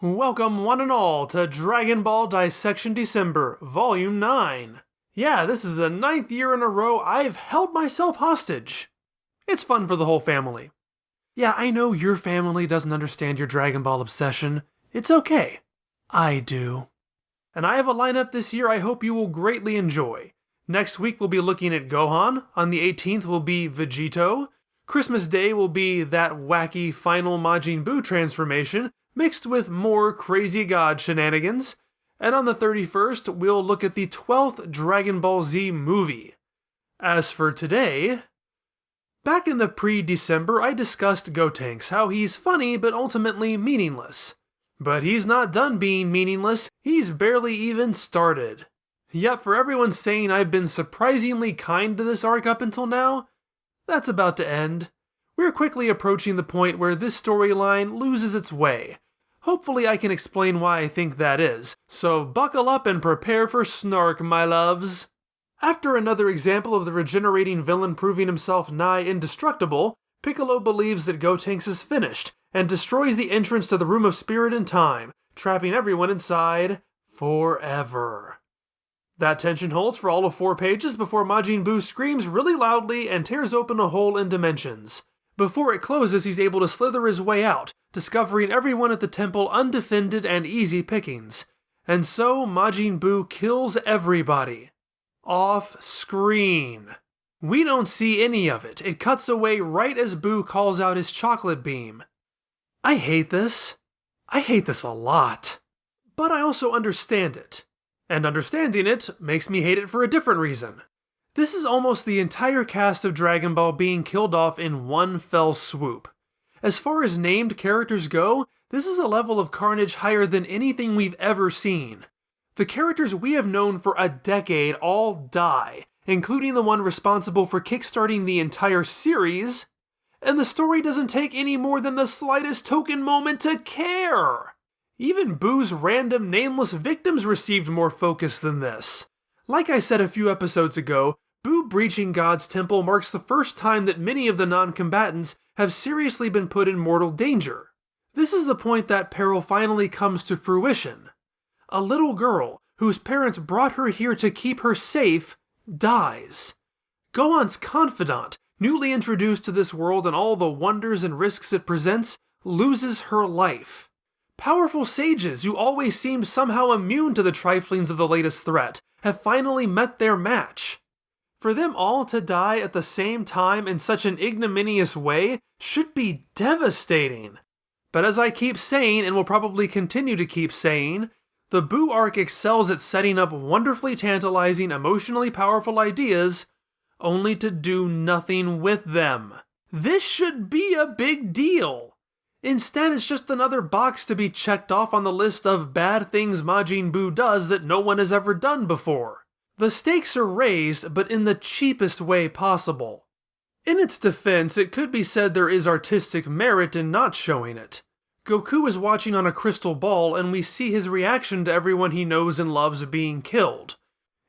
Welcome one and all to Dragon Ball Dissection December, Volume 9. Yeah, this is the 9th year in a row I've held myself hostage. It's fun for the whole family. Yeah, I know your family doesn't understand your Dragon Ball obsession. It's okay. I do. And I have a lineup this year I hope you will greatly enjoy. Next week we'll be looking at Gohan, on the 18th will be Vegito, Christmas Day will be that wacky final Majin Buu transformation, mixed with more crazy god shenanigans, and on the 31st, we'll look at the 12th Dragon Ball Z movie. As for today, back in the pre-December, I discussed Gotenks, how he's funny but ultimately meaningless. But he's not done being meaningless, he's barely even started. Yep, for everyone saying I've been surprisingly kind to this arc up until now, that's about to end. We're quickly approaching the point where this storyline loses its way. Hopefully I can explain why I think that is, so buckle up and prepare for snark, my loves. After another example of the regenerating villain proving himself nigh indestructible, Piccolo believes that Gotenks is finished, and destroys the entrance to the Room of Spirit and Time, trapping everyone inside forever. That tension holds for all of 4 pages before Majin Buu screams really loudly and tears open a hole in dimensions. Before it closes, he's able to slither his way out, discovering everyone at the temple undefended and easy pickings. And so Majin Buu kills everybody. Off screen. We don't see any of it. It cuts away right as Buu calls out his chocolate beam. I hate this. I hate this a lot. But I also understand it. And understanding it makes me hate it for a different reason. This is almost the entire cast of Dragon Ball being killed off in one fell swoop. As far as named characters go, this is a level of carnage higher than anything we've ever seen. The characters we have known for a decade all die, including the one responsible for kickstarting the entire series, and the story doesn't take any more than the slightest token moment to care. Even Buu's random nameless victims received more focus than this. Like I said a few episodes ago, Buu breaching God's temple marks the first time that many of the non-combatants have seriously been put in mortal danger. This is the point that peril finally comes to fruition. A little girl, whose parents brought her here to keep her safe, dies. Gohan's confidant, newly introduced to this world and all the wonders and risks it presents, loses her life. Powerful sages, who always seemed somehow immune to the triflings of the latest threat, have finally met their match. For them all to die at the same time in such an ignominious way should be devastating. But as I keep saying, and will probably continue to keep saying, the Buu arc excels at setting up wonderfully tantalizing, emotionally powerful ideas, only to do nothing with them. This should be a big deal. Instead, it's just another box to be checked off on the list of bad things Majin Buu does that no one has ever done before. The stakes are raised, but in the cheapest way possible. In its defense, it could be said there is artistic merit in not showing it. Goku is watching on a crystal ball, and we see his reaction to everyone he knows and loves being killed.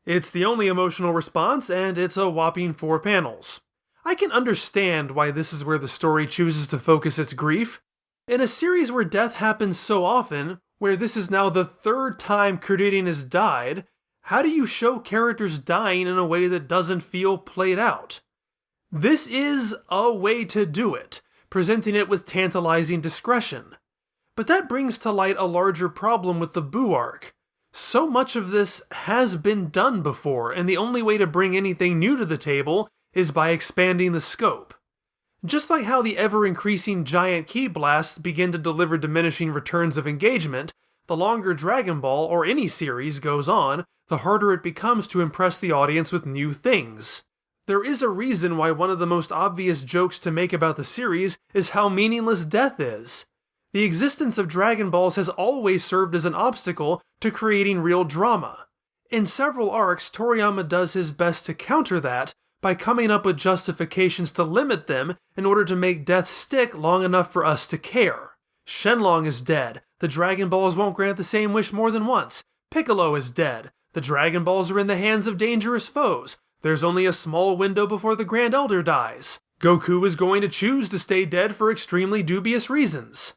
It's the only emotional response, and it's a whopping 4 panels. I can understand why this is where the story chooses to focus its grief. In a series where death happens so often, where this is now the 3rd time Krillin has died, how do you show characters dying in a way that doesn't feel played out? This is a way to do it, presenting it with tantalizing discretion. But that brings to light a larger problem with the Buu arc. So much of this has been done before, and the only way to bring anything new to the table is by expanding the scope. Just like how the ever-increasing giant ki blasts begin to deliver diminishing returns of engagement, the longer Dragon Ball, or any series, goes on, the harder it becomes to impress the audience with new things. There is a reason why one of the most obvious jokes to make about the series is how meaningless death is. The existence of Dragon Balls has always served as an obstacle to creating real drama. In several arcs, Toriyama does his best to counter that by coming up with justifications to limit them in order to make death stick long enough for us to care. Shenlong is dead. The Dragon Balls won't grant the same wish more than once. Piccolo is dead. The Dragon Balls are in the hands of dangerous foes. There's only a small window before the Grand Elder dies. Goku is going to choose to stay dead for extremely dubious reasons.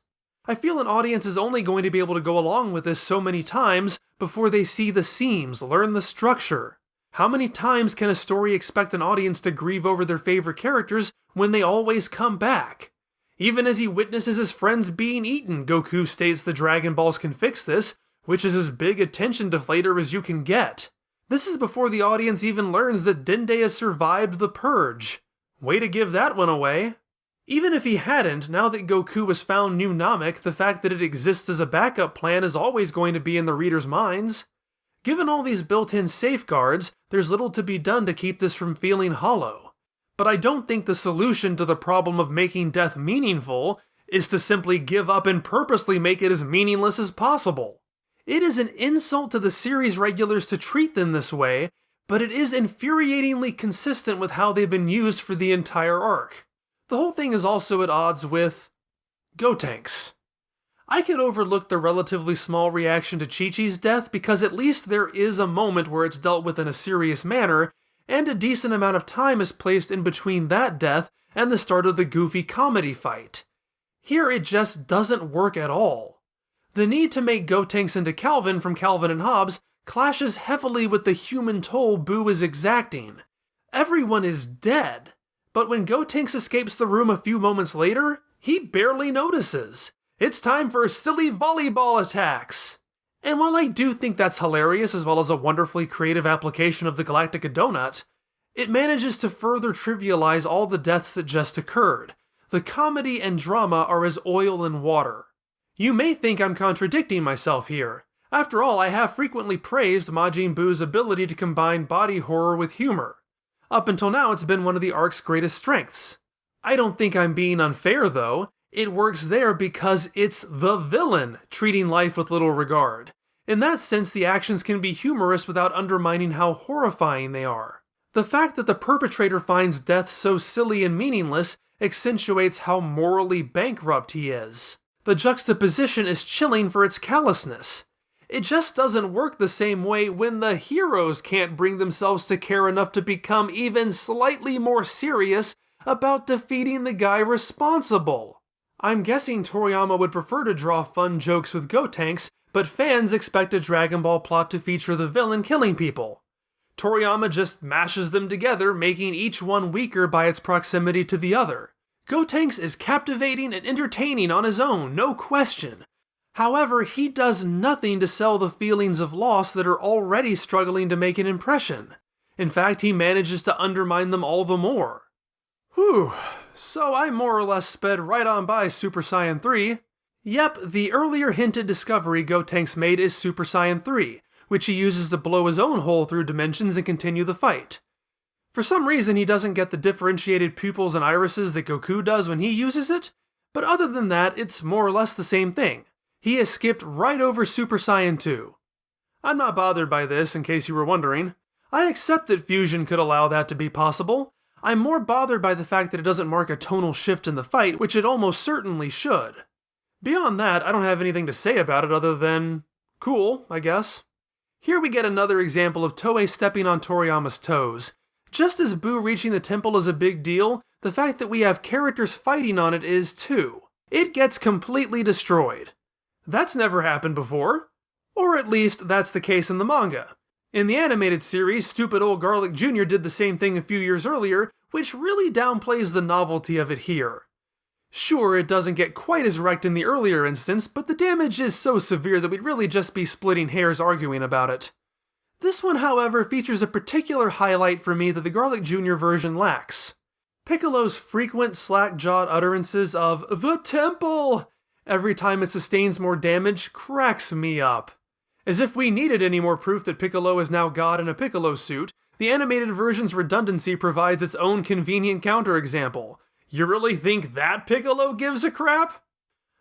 I feel an audience is only going to be able to go along with this so many times before they see the seams, learn the structure. How many times can a story expect an audience to grieve over their favorite characters when they always come back? Even as he witnesses his friends being eaten, Goku states the Dragon Balls can fix this, which is as big attention deflator as you can get. This is before the audience even learns that Dende has survived the Purge. Way to give that one away. Even if he hadn't, now that Goku has found New Namek, the fact that it exists as a backup plan is always going to be in the reader's minds. Given all these built-in safeguards, there's little to be done to keep this from feeling hollow. But I don't think the solution to the problem of making death meaningful is to simply give up and purposely make it as meaningless as possible. It is an insult to the series regulars to treat them this way, but it is infuriatingly consistent with how they've been used for the entire arc. The whole thing is also at odds with Gotenks. I could overlook the relatively small reaction to Chi-Chi's death because at least there is a moment where it's dealt with in a serious manner, and a decent amount of time is placed in between that death and the start of the goofy comedy fight. Here it just doesn't work at all. The need to make Gotenks into Calvin from Calvin and Hobbes clashes heavily with the human toll Boo is exacting. Everyone is dead, but when Gotenks escapes the room a few moments later, he barely notices. It's time for silly volleyball attacks! And while I do think that's hilarious as well as a wonderfully creative application of the Galactica Donut, it manages to further trivialize all the deaths that just occurred. The comedy and drama are as oil and water. You may think I'm contradicting myself here. After all, I have frequently praised Majin Buu's ability to combine body horror with humor. Up until now, it's been one of the arc's greatest strengths. I don't think I'm being unfair, though. It works there because it's the villain treating life with little regard. In that sense, the actions can be humorous without undermining how horrifying they are. The fact that the perpetrator finds death so silly and meaningless accentuates how morally bankrupt he is. The juxtaposition is chilling for its callousness. It just doesn't work the same way when the heroes can't bring themselves to care enough to become even slightly more serious about defeating the guy responsible. I'm guessing Toriyama would prefer to draw fun jokes with Gotenks, but fans expect a Dragon Ball plot to feature the villain killing people. Toriyama just mashes them together, making each one weaker by its proximity to the other. Gotenks is captivating and entertaining on his own, no question. However, he does nothing to sell the feelings of loss that are already struggling to make an impression. In fact, he manages to undermine them all the more. Whew, so I more or less sped right on by Super Saiyan 3. Yep, the earlier hinted discovery Gotenks made is Super Saiyan 3, which he uses to blow his own hole through dimensions and continue the fight. For some reason, he doesn't get the differentiated pupils and irises that Goku does when he uses it, but other than that, it's more or less the same thing. He has skipped right over Super Saiyan 2. I'm not bothered by this, in case you were wondering. I accept that fusion could allow that to be possible. I'm more bothered by the fact that it doesn't mark a tonal shift in the fight, which it almost certainly should. Beyond that, I don't have anything to say about it other than cool, I guess. Here we get another example of Toei stepping on Toriyama's toes. Just as Boo reaching the temple is a big deal, the fact that we have characters fighting on it is too. It gets completely destroyed. That's never happened before. Or at least, that's the case in the manga. In the animated series, Stupid Old Garlic Jr. did the same thing a few years earlier, which really downplays the novelty of it here. Sure, it doesn't get quite as wrecked in the earlier instance, but the damage is so severe that we'd really just be splitting hairs arguing about it. This one, however, features a particular highlight for me that the Garlic Jr. version lacks. Piccolo's frequent slack-jawed utterances of "The Temple!" every time it sustains more damage cracks me up. As if we needed any more proof that Piccolo is now God in a Piccolo suit, the animated version's redundancy provides its own convenient counterexample. You really think that Piccolo gives a crap?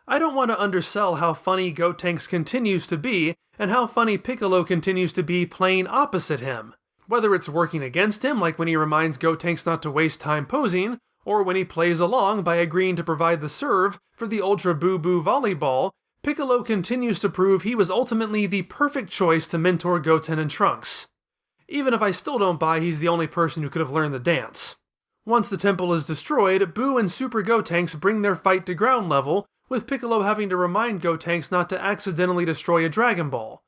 I don't want to undersell how funny Gotenks continues to be, and how funny Piccolo continues to be playing opposite him. Whether it's working against him, like when he reminds Gotenks not to waste time posing, or when he plays along by agreeing to provide the serve for the Ultra Boo Boo volleyball, Piccolo continues to prove he was ultimately the perfect choice to mentor Goten and Trunks. Even if I still don't buy he's the only person who could have learned the dance. Once the temple is destroyed, Boo and Super Gotenks bring their fight to ground level, with Piccolo having to remind Gotenks not to accidentally destroy a Dragon Ball.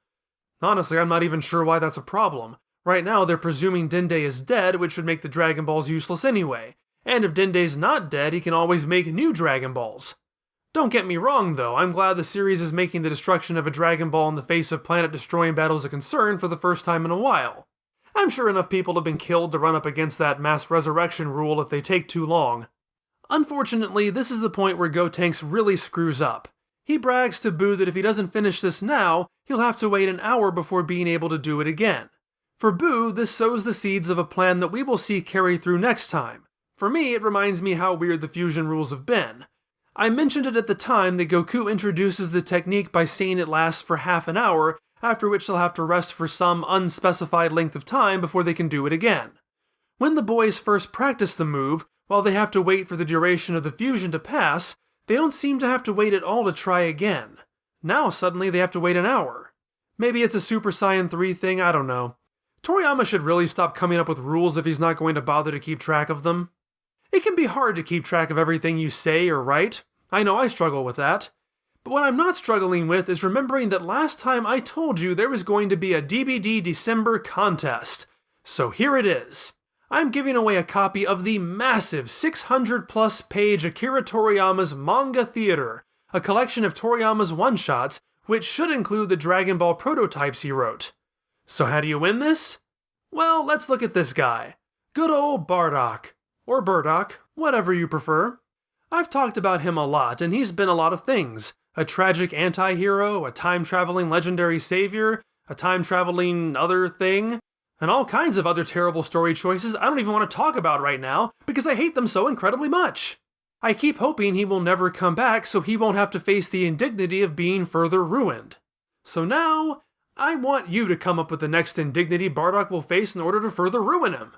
Honestly, I'm not even sure why that's a problem. Right now, they're presuming Dende is dead, which would make the Dragon Balls useless anyway. And if Dende's not dead, he can always make new Dragon Balls. Don't get me wrong, though, I'm glad the series is making the destruction of a Dragon Ball in the face of planet-destroying battles a concern for the first time in a while. I'm sure enough people have been killed to run up against that mass resurrection rule if they take too long. Unfortunately, this is the point where Gotenks really screws up. He brags to Boo that if he doesn't finish this now, he'll have to wait an hour before being able to do it again. For Boo, this sows the seeds of a plan that we will see carry through next time. For me, it reminds me how weird the fusion rules have been. I mentioned it at the time that Goku introduces the technique by saying it lasts for half an hour, after which they'll have to rest for some unspecified length of time before they can do it again. When the boys first practice the move, while they have to wait for the duration of the fusion to pass, they don't seem to have to wait at all to try again. Now suddenly they have to wait an hour. Maybe it's a Super Saiyan 3 thing, I don't know. Toriyama should really stop coming up with rules if he's not going to bother to keep track of them. It can be hard to keep track of everything you say or write. I know I struggle with that. But what I'm not struggling with is remembering that last time I told you there was going to be a DBD December contest. So here it is. I'm giving away a copy of the massive 600-plus page Akira Toriyama's Manga Theater, a collection of Toriyama's one-shots, which should include the Dragon Ball prototypes he wrote. So how do you win this? Well, let's look at this guy. Good old Bardock. Or Burdock, whatever you prefer. I've talked about him a lot, and he's been a lot of things. A tragic anti-hero, a time-traveling legendary savior, a time-traveling other thing, and all kinds of other terrible story choices I don't even want to talk about right now because I hate them so incredibly much. I keep hoping he will never come back so he won't have to face the indignity of being further ruined. So now, I want you to come up with the next indignity Bardock will face in order to further ruin him.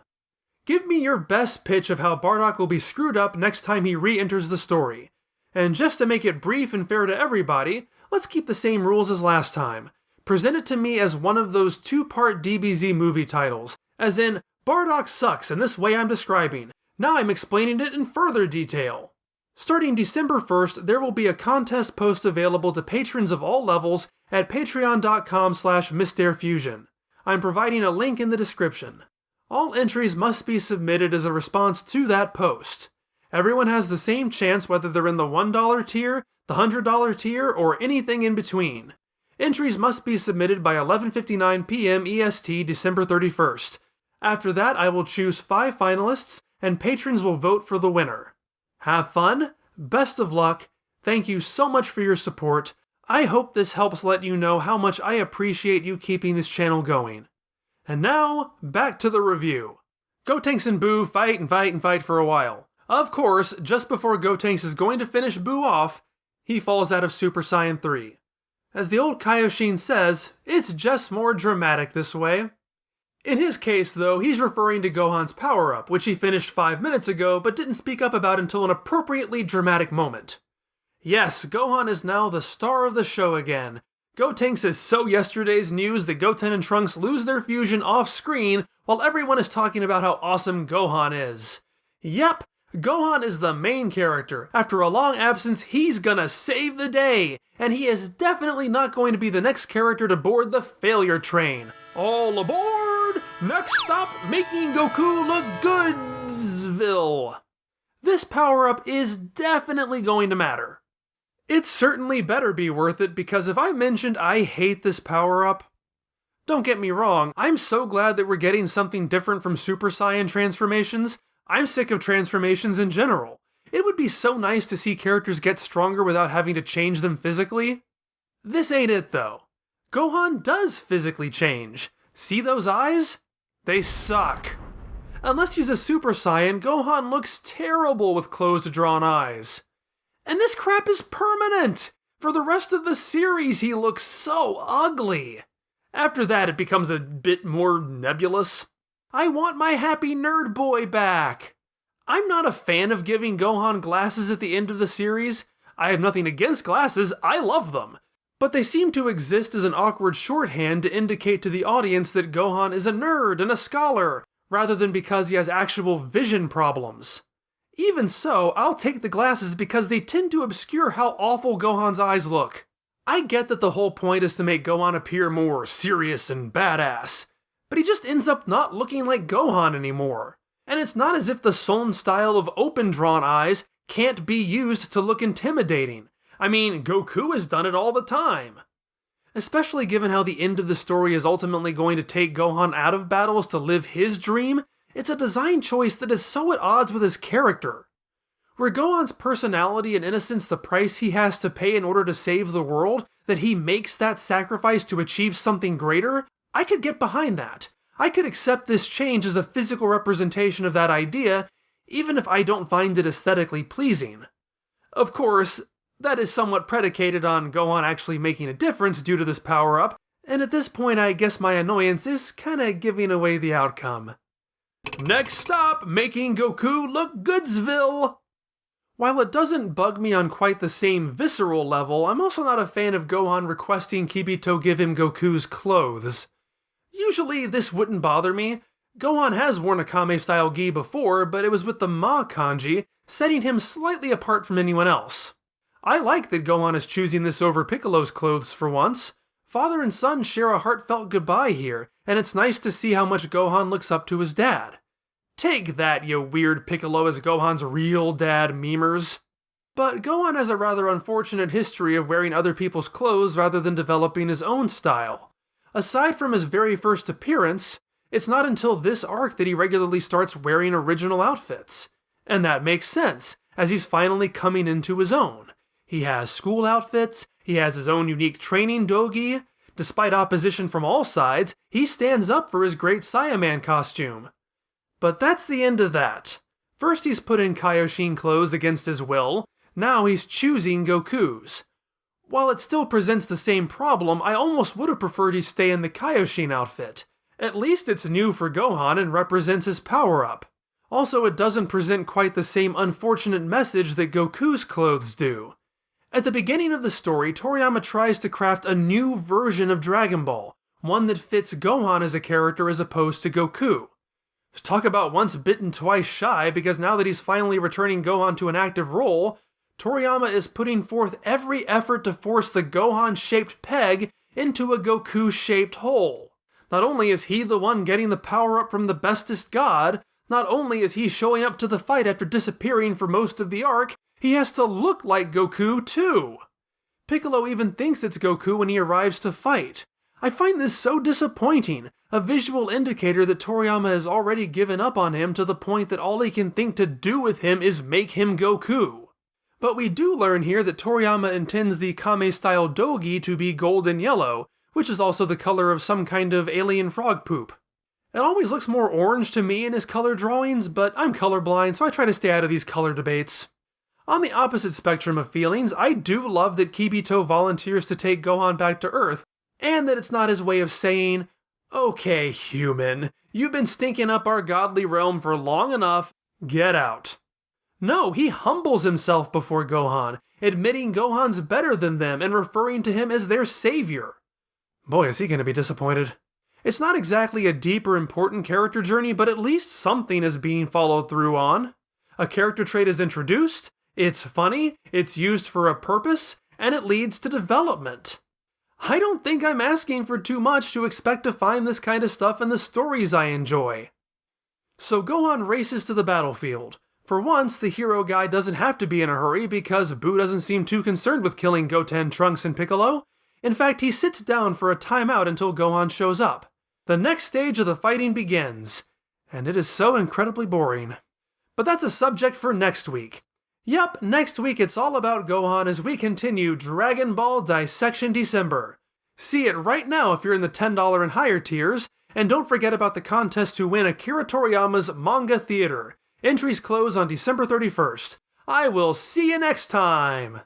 Give me your best pitch of how Bardock will be screwed up next time he re-enters the story. And just to make it brief and fair to everybody, let's keep the same rules as last time. Present it to me as one of those two-part DBZ movie titles, as in, Bardock sucks in this way I'm describing. Now I'm explaining it in further detail. Starting December 1st, there will be a contest post available to patrons of all levels at patreon.com/MystAirFusion. I'm providing a link in the description. All entries must be submitted as a response to that post. Everyone has the same chance whether they're in the $1 tier, the $100 tier, or anything in between. Entries must be submitted by 11:59 p.m. EST December 31st. After that, I will choose 5 finalists, and patrons will vote for the winner. Have fun, best of luck, thank you so much for your support. I hope this helps let you know how much I appreciate you keeping this channel going. And now, back to the review. Gotenks and Boo fight and fight and fight for a while. Of course, just before Gotenks is going to finish Boo off, he falls out of Super Saiyan 3. As the old Kaioshin says, it's just more dramatic this way. In his case, though, he's referring to Gohan's power-up, which he finished 5 minutes ago but didn't speak up about until an appropriately dramatic moment. Yes, Gohan is now the star of the show again. Gotenks is so yesterday's news that Goten and Trunks lose their fusion off-screen while everyone is talking about how awesome Gohan is. Yep, Gohan is the main character. After a long absence, he's gonna save the day, and he is definitely not going to be the next character to board the failure train. All aboard! Next stop, making Goku look goodsville. This power-up is definitely going to matter. It certainly better be worth it, because if I mentioned I hate this power-up, don't get me wrong, I'm so glad that we're getting something different from Super Saiyan transformations. I'm sick of transformations in general. It would be so nice to see characters get stronger without having to change them physically. This ain't it though. Gohan does physically change. See those eyes? They suck. Unless he's a Super Saiyan, Gohan looks terrible with closed-drawn eyes. And this crap is permanent! For the rest of the series, he looks so ugly. After that, it becomes a bit more nebulous. I want my happy nerd boy back! I'm not a fan of giving Gohan glasses at the end of the series. I have nothing against glasses, I love them. But they seem to exist as an awkward shorthand to indicate to the audience that Gohan is a nerd and a scholar, rather than because he has actual vision problems. Even so, I'll take the glasses because they tend to obscure how awful Gohan's eyes look. I get that the whole point is to make Gohan appear more serious and badass, but he just ends up not looking like Gohan anymore. And it's not as if the Son style of open-drawn eyes can't be used to look intimidating. I mean, Goku has done it all the time. Especially given how the end of the story is ultimately going to take Gohan out of battles to live his dream, it's a design choice that is so at odds with his character. Were Gohan's personality and innocence the price he has to pay in order to save the world, that he makes that sacrifice to achieve something greater, I could get behind that. I could accept this change as a physical representation of that idea, even if I don't find it aesthetically pleasing. Of course, that is somewhat predicated on Gohan actually making a difference due to this power-up, and at this point I guess my annoyance is kinda giving away the outcome. Next stop, making Goku look Goodsville! While it doesn't bug me on quite the same visceral level, I'm also not a fan of Gohan requesting Kibito give him Goku's clothes. Usually this wouldn't bother me. Gohan has worn a Kame-style gi before, but it was with the Ma kanji, setting him slightly apart from anyone else. I like that Gohan is choosing this over Piccolo's clothes for once. Father and son share a heartfelt goodbye here, and it's nice to see how much Gohan looks up to his dad. Take that, you weird Piccolo as Gohan's real dad memers. But Gohan has a rather unfortunate history of wearing other people's clothes rather than developing his own style. Aside from his very first appearance, it's not until this arc that he regularly starts wearing original outfits. And that makes sense, as he's finally coming into his own. He has school outfits, he has his own unique training dogi. Despite opposition from all sides, he stands up for his great Saiyaman costume. But that's the end of that. First he's put in Kaioshin clothes against his will, now he's choosing Goku's. While it still presents the same problem, I almost would have preferred he stay in the Kaioshin outfit. At least it's new for Gohan and represents his power-up. Also, it doesn't present quite the same unfortunate message that Goku's clothes do. At the beginning of the story, Toriyama tries to craft a new version of Dragon Ball, one that fits Gohan as a character as opposed to Goku. Talk about once bitten, twice shy, because now that he's finally returning Gohan to an active role, Toriyama is putting forth every effort to force the Gohan-shaped peg into a Goku-shaped hole. Not only is he the one getting the power-up from the bestest god, not only is he showing up to the fight after disappearing for most of the arc, he has to look like Goku, too! Piccolo even thinks it's Goku when he arrives to fight. I find this so disappointing, a visual indicator that Toriyama has already given up on him to the point that all he can think to do with him is make him Goku. But we do learn here that Toriyama intends the Kame-style dogi to be golden yellow, which is also the color of some kind of alien frog poop. It always looks more orange to me in his color drawings, but I'm colorblind, so I try to stay out of these color debates. On the opposite spectrum of feelings, I do love that Kibito volunteers to take Gohan back to Earth, and that it's not his way of saying, "Okay, human, you've been stinking up our godly realm for long enough, get out." No, he humbles himself before Gohan, admitting Gohan's better than them and referring to him as their savior. Boy, is he going to be disappointed. It's not exactly a deep or important character journey, but at least something is being followed through on. A character trait is introduced, it's funny, it's used for a purpose, and it leads to development. I don't think I'm asking for too much to expect to find this kind of stuff in the stories I enjoy. So Gohan races to the battlefield. For once, the hero guy doesn't have to be in a hurry because Buu doesn't seem too concerned with killing Goten, Trunks, and Piccolo. In fact, he sits down for a timeout until Gohan shows up. The next stage of the fighting begins, and it is so incredibly boring. But that's a subject for next week. Yep, next week it's all about Gohan as we continue Dragon Ball Dissection December. See it right now if you're in the $10 and higher tiers, and don't forget about the contest to win Akira Toriyama's Manga Theater. Entries close on December 31st. I will see you next time!